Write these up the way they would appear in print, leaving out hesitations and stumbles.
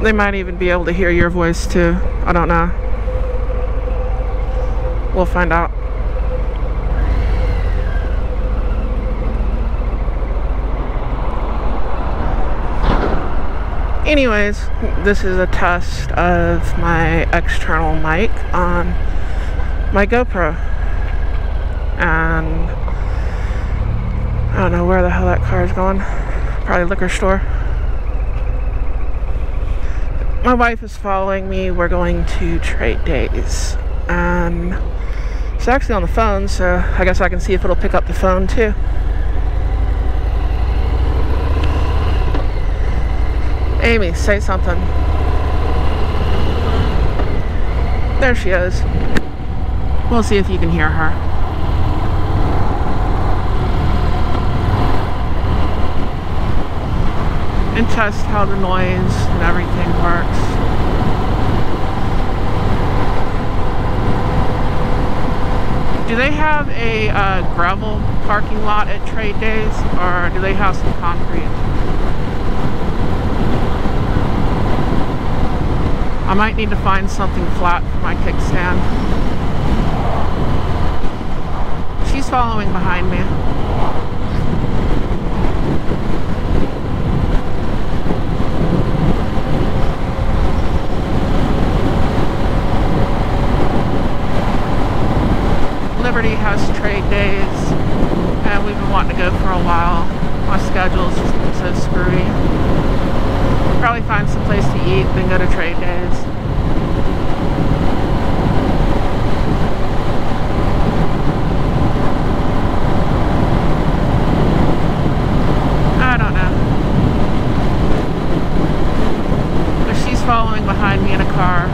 They might even be able to hear your voice too. I don't know. We'll find out. Anyways, this is a test of my external mic on my GoPro. And I don't know where the hell that car is going. Probably liquor store. My wife is following me. We're going to Trade Days. And it's actually on the phone, so I guess I can see if it'll pick up the phone too. Amy, say something. There she is. We'll see if you can hear her. And test how the noise and everything works. Do they have a gravel parking lot at Trade Days, or do they have some concrete? I might need to find something flat for my kickstand. She's following behind me. Liberty has Trade Days, and we've been wanting to go for a while. My schedule's just been so screwy. Probably find some place to eat, then go to Trade Days. I don't know. But she's following behind me in a car.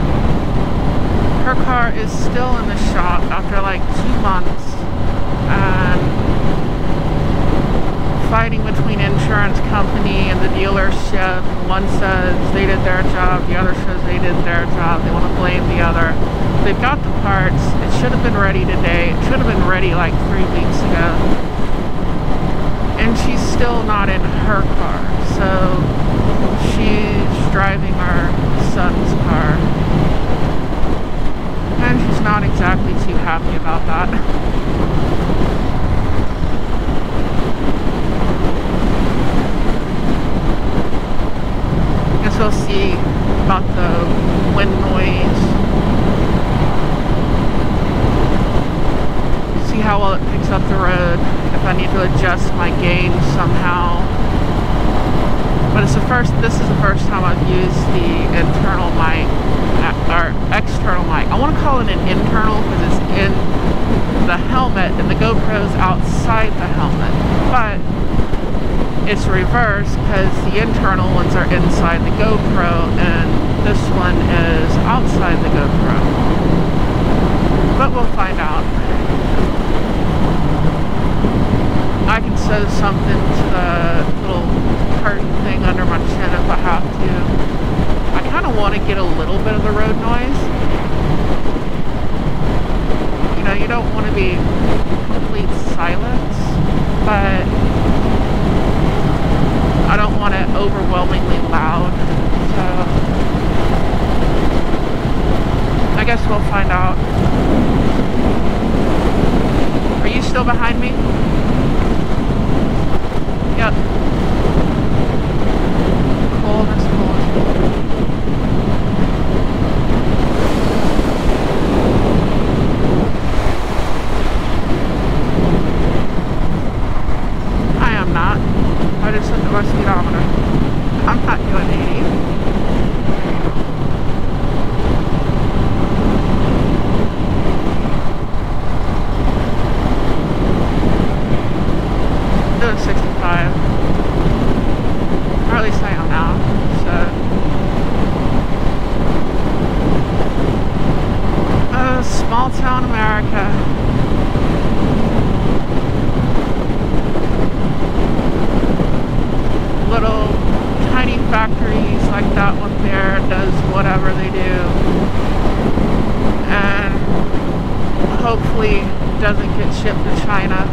Her car is still in the shop after like 2 months. And fighting between insurance company and the dealership. One says they did their job, the other says they did their job. They want to blame the other. They've got the parts. It should have been ready today. It should have been ready like 3 weeks ago. And she's still not in her car. So she's driving our son's car. And she's not exactly too happy about that. We'll see about the wind noise. See how well it picks up the road. If I need to adjust my gain somehow. But this is the first time I've used the internal mic, or external mic. I want to call it an internal because it's in the helmet and the GoPro's outside the helmet. But it's reversed because the internal ones are inside the GoPro and this one is outside the GoPro. But we'll find out. I can sew something to the little curtain thing under my chin if I have to. I kind of want to get a little bit of the road noise. You know, you don't want to be complete silence, but I don't want it overwhelmingly loud, so I guess we'll find out. Are you still behind me? Yep. Cool, that's cool. I am not. I just set the speedometer. I'm not doing 80. Doing 65. Or at least I am now. So small town America. Little tiny factories like that one there does whatever they do, and hopefully doesn't get shipped to China.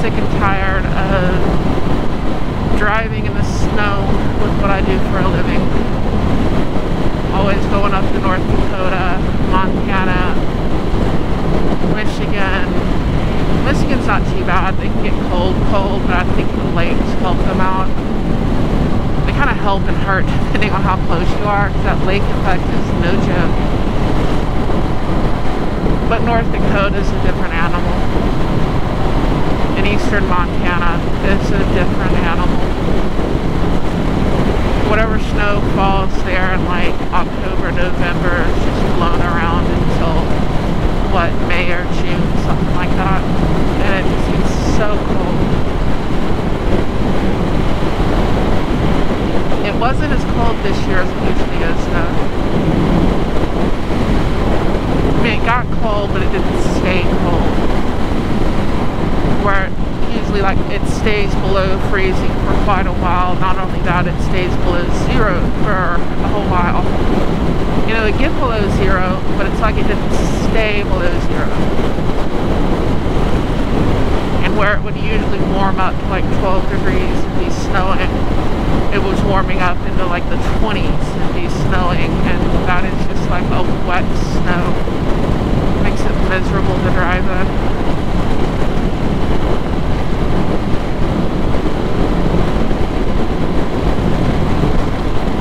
sick and tired of driving in the snow with what I do for a living. Always going up to North Dakota, Montana, Michigan. Michigan's not too bad. They can get cold, but I think the lakes help them out. They kind of help and hurt depending on how close you are, because that lake effect is no joke. But North Dakota is a different animal. In eastern Montana, it's a different animal. Whatever snow falls there in like October, November, is just blown around until what, May or June, something like that. And it just gets so cold. It wasn't as cold this year as it usually is though. I mean, it got cold, but it didn't stay cold. Where usually like it stays below freezing for quite a while. Not only that, it stays below zero for a whole while. You know, it get below zero, but it's like it didn't stay below zero. And where it would usually warm up to like 12 degrees and be snowing, it was warming up into like the 20s and be snowing, and that is just like a wet snow. Makes it miserable to drive in.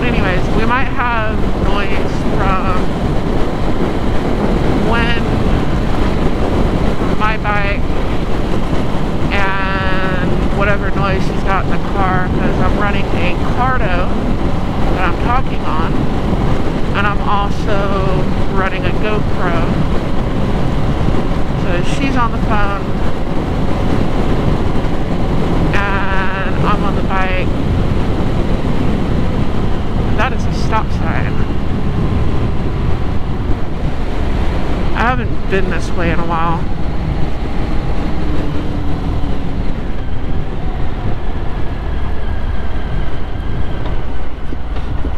Anyways, we might have noise from when my bike and whatever noise she's got in the car, because I'm running a Cardo that I'm talking on, and I'm also running a GoPro. So she's on the phone and I'm on the bike. That is a stop sign. I haven't been this way in a while.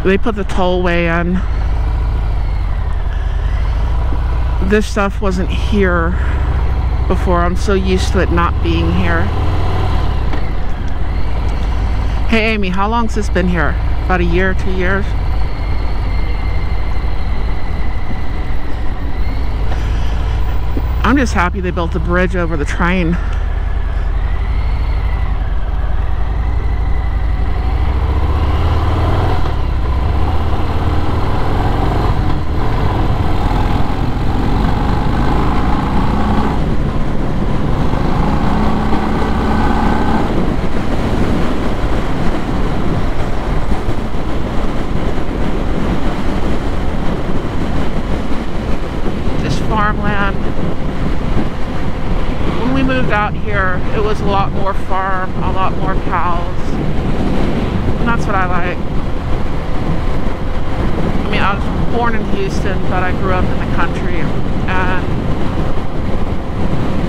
They put the tollway in. This stuff wasn't here before. I'm so used to it not being here. Hey Amy, how long's this been here? About a year, 2 years? I'm just happy they built the bridge over the train. Farmland. When we moved out here, it was a lot more farm, a lot more cows, and that's what I like. I mean, I was born in Houston, but I grew up in the country, and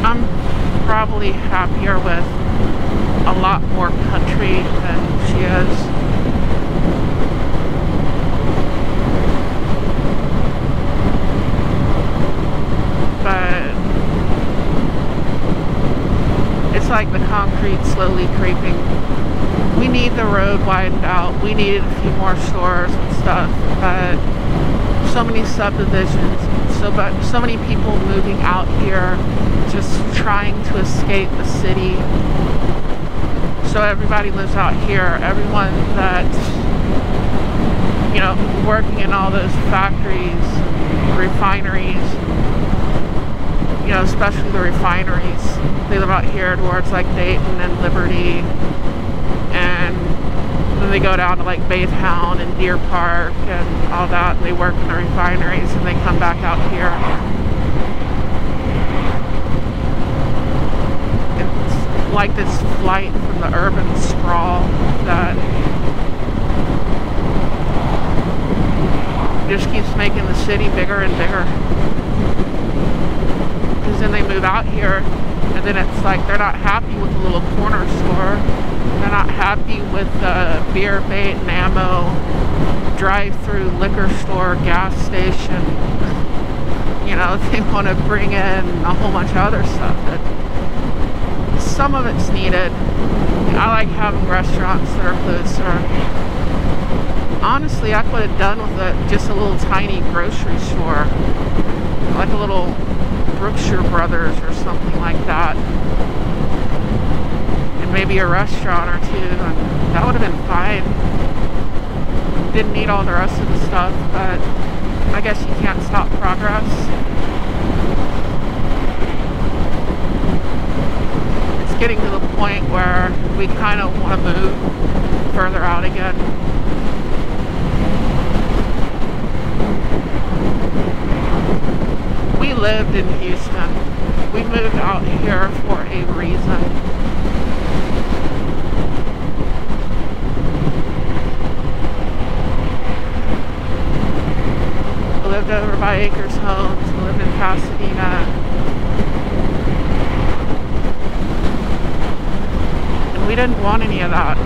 I'm probably happier with a lot more country than she is. But it's like the concrete slowly creeping. We need the road widened out. We needed a few more stores and stuff, but so many subdivisions, so many people moving out here, just trying to escape the city. So everybody lives out here. Everyone that, you know, working in all those factories, refineries, you know, especially the refineries, they live out here towards like Dayton and Liberty, and then they go down to like Baytown and Deer Park and all that, and they work in the refineries, and they come back out here. It's like this flight from the urban sprawl that just keeps making the city bigger and bigger. Because then they move out here, and then it's like they're not happy with the little corner store. They're not happy with the beer, bait, and ammo, drive-through liquor store, gas station. You know, they want to bring in a whole bunch of other stuff that some of it's needed. I like having restaurants that are closer. Honestly, I could have done with just a little tiny grocery store, like a little Brookshire Brothers or something like that, and maybe a restaurant or two, and that would have been fine. Didn't need all the rest of the stuff, but I guess you can't stop progress. It's getting to the point where we kind of want to move further out again. We lived in Houston. We moved out here for a reason. We lived over by Acres Homes. We lived in Pasadena. And we didn't want any of that.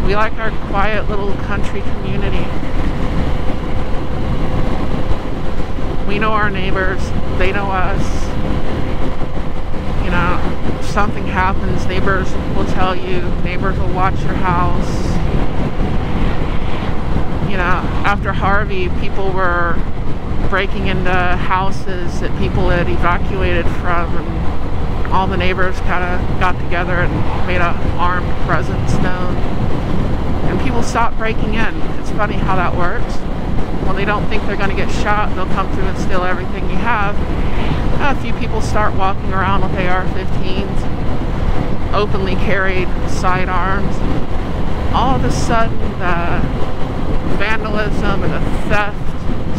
We like our quiet little country community. We know our neighbors, they know us. You know, if something happens, neighbors will tell you, neighbors will watch your house. You know, after Harvey, people were breaking into houses that people had evacuated from, and all the neighbors kind of got together and made an armed presence known. And people stopped breaking in. It's funny how that works. When they don't think they're going to get shot, they'll come through and steal everything you have. A few people start walking around with AR-15s, openly carried sidearms. All of a sudden, the vandalism and the theft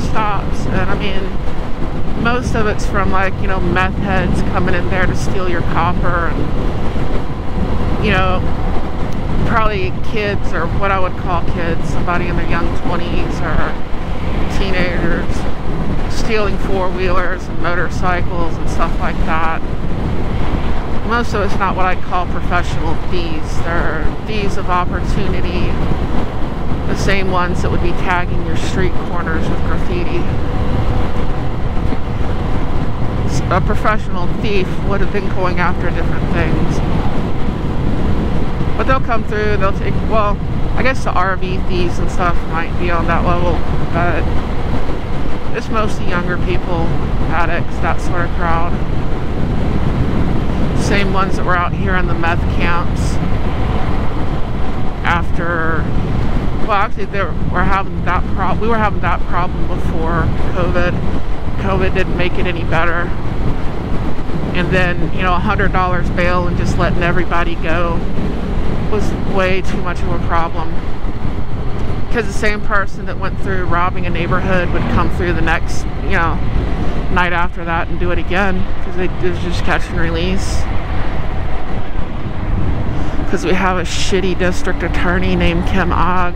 stops. And I mean, most of it's from, like, you know, meth heads coming in there to steal your copper, and, you know, probably kids, or what I would call kids, somebody in their young 20s or teenagers, stealing four-wheelers and motorcycles and stuff like that. Most of it's not what I'd call professional thieves. They're thieves of opportunity, the same ones that would be tagging your street corners with graffiti. A professional thief would have been going after different things. But they'll come through, they'll take, well, I guess the RV thieves and stuff might be on that level, but it's mostly younger people, addicts, that sort of crowd. Same ones that were out here in the meth camps after, well, actually we were having that problem before COVID. COVID didn't make it any better. And then, you know, $100 bail and just letting everybody go was way too much of a problem, because the same person that went through robbing a neighborhood would come through the next, you know, night after that and do it again, because it was just catch and release. Because we have a shitty district attorney named Kim Ogg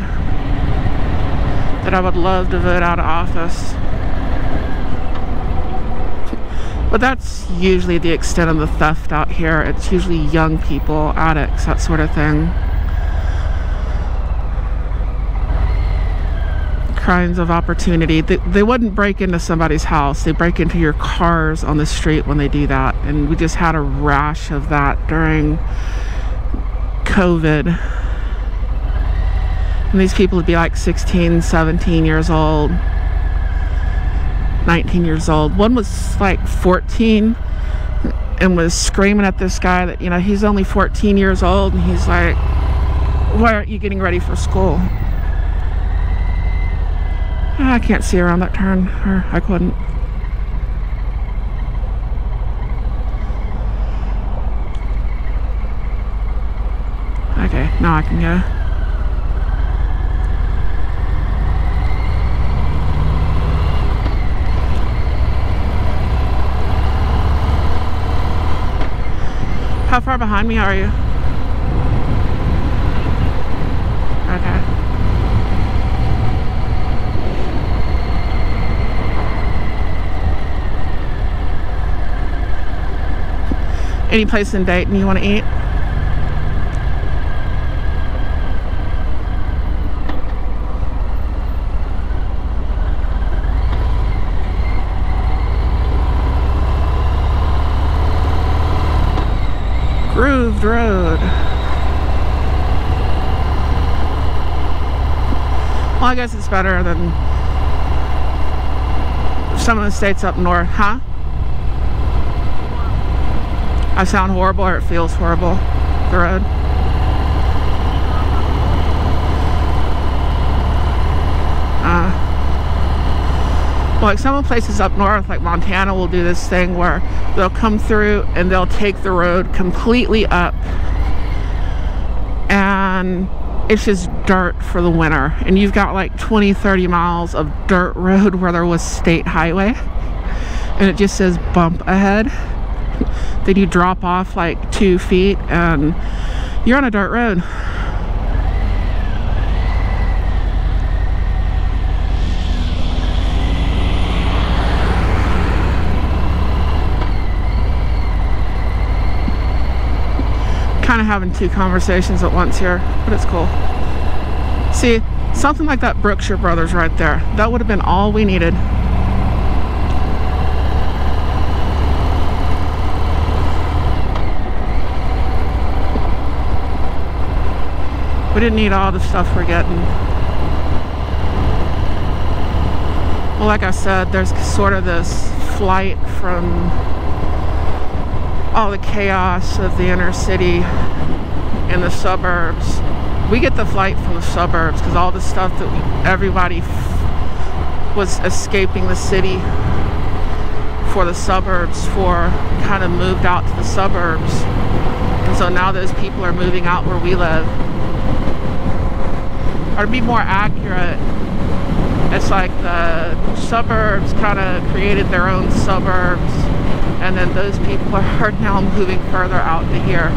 that I would love to vote out of office. But that's usually the extent of the theft out here. It's usually young people, addicts, that sort of thing. Crimes of opportunity. They wouldn't break into somebody's house. They break into your cars on the street when they do that. And we just had a rash of that during COVID. And these people would be like 16, 17 years old. 19 years old. One was like 14 and was screaming at this guy that, you know, he's only 14 years old, and he's like, why aren't you getting ready for school? I can't see around that turn, or I couldn't. Okay, now I can go. How far behind me are you? Okay. Any place in Dayton you want to eat? Grooved Road. Well, I guess it's better than some of the states up north, huh? I sound horrible or it feels horrible, the road? Like some of the places up north, like Montana, will do this thing where they'll come through and they'll take the road completely up, and it's just dirt for the winter, and you've got like 20-30 miles of dirt road where there was state highway, and it just says bump ahead. Then you drop off like 2 feet and you're on a dirt road. Kind of having 2 conversations at once here, but it's cool. See, something like that Brookshire Brothers right there, that would have been all we needed. We didn't need all the stuff we're getting. Well, like I said, there's sort of this flight from all the chaos of the inner city and the suburbs. We get the flight from the suburbs because all the stuff that everybody was escaping the city for the suburbs for kind of moved out to the suburbs. And so now those people are moving out where we live. Or to be more accurate, it's like the suburbs kind of created their own suburbs, and then those people are now moving further out to here.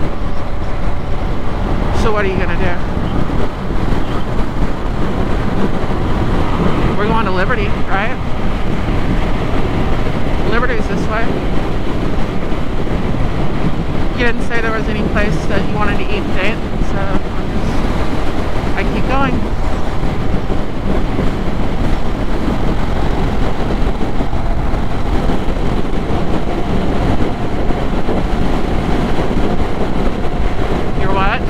So what are you gonna do? We're going to Liberty, right? Liberty's this way. You didn't say there was any place that you wanted to eat and date, so I keep going. You're what?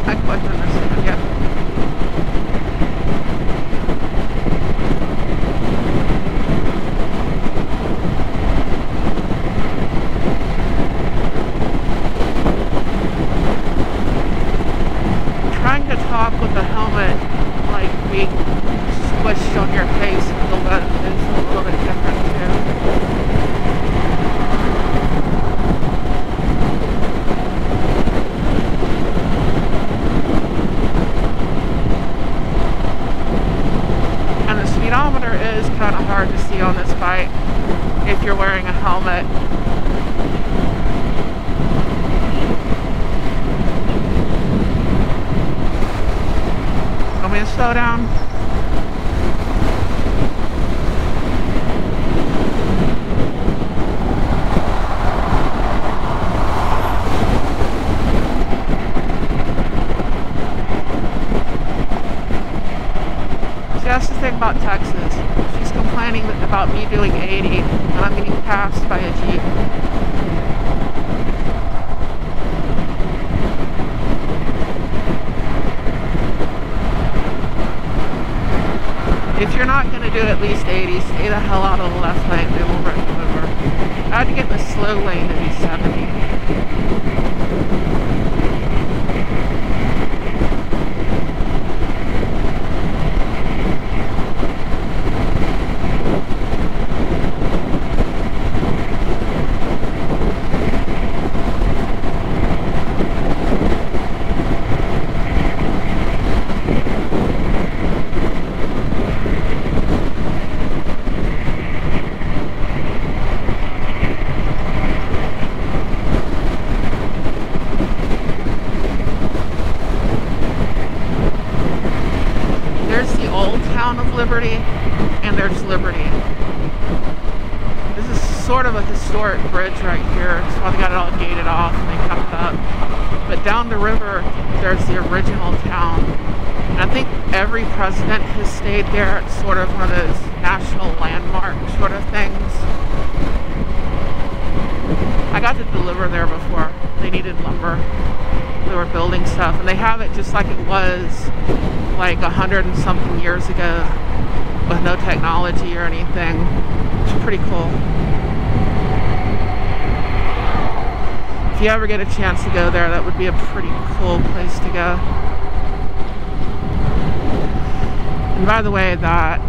I quite understand, yeah. Talk with the helmet like being squished on your face a little bit is a little bit different too. And the speedometer is kind of hard to see on this bike if you're wearing a helmet. Want me to slow down? See, that's the thing about Texas. She's complaining about me doing 80 and I'm getting passed by a Jeep. If you're not going to do at least 80, stay the hell out of the left lane, they will run you over. I had to get in the slow lane to be 70. Of Liberty, and there's Liberty. This is sort of a historic bridge right here. That's why they got it all gated off and they kept it up. But down the river, there's the original town. And I think every president has stayed there. It's sort of one of those national landmark sort of things. got to deliver there before. They needed lumber. They were building stuff, and they have it just like it was like 100 and something years ago with no technology or anything. It's pretty cool. If you ever get a chance to go there, that would be a pretty cool place to go. And by the way, that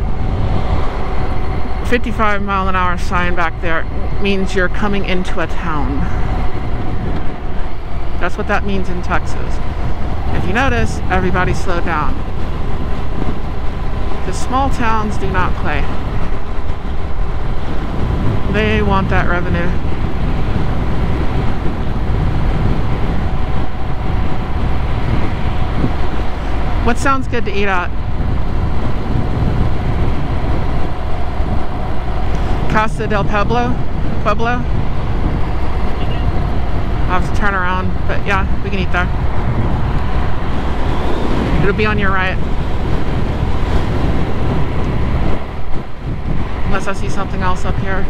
55-mile-an-hour sign back there means you're coming into a town. That's what that means in Texas. If you notice, everybody slowed down. Because small towns do not play. They want that revenue. What sounds good to eat at? Casa del Pueblo? I'll have to turn around, but yeah, we can eat there. It'll be on your right. Unless I see something else up here.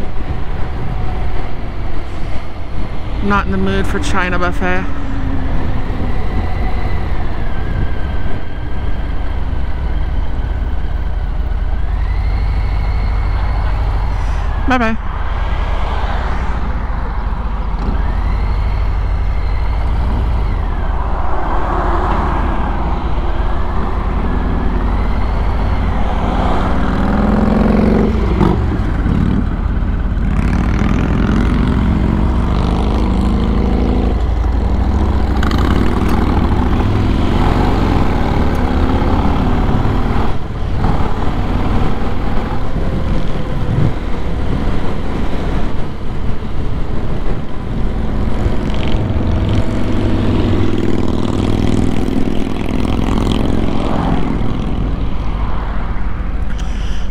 I'm not in the mood for China buffet. Bye-bye.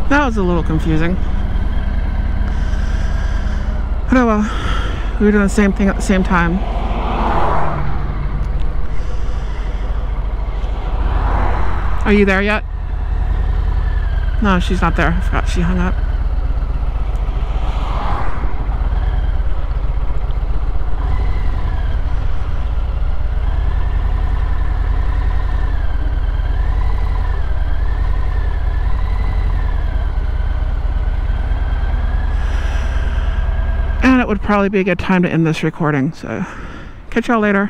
That was a little confusing. But oh well, we were doing the same thing at the same time. Are you there yet? No, she's not there. I forgot she hung up. It would probably be a good time to end this recording, so catch y'all later.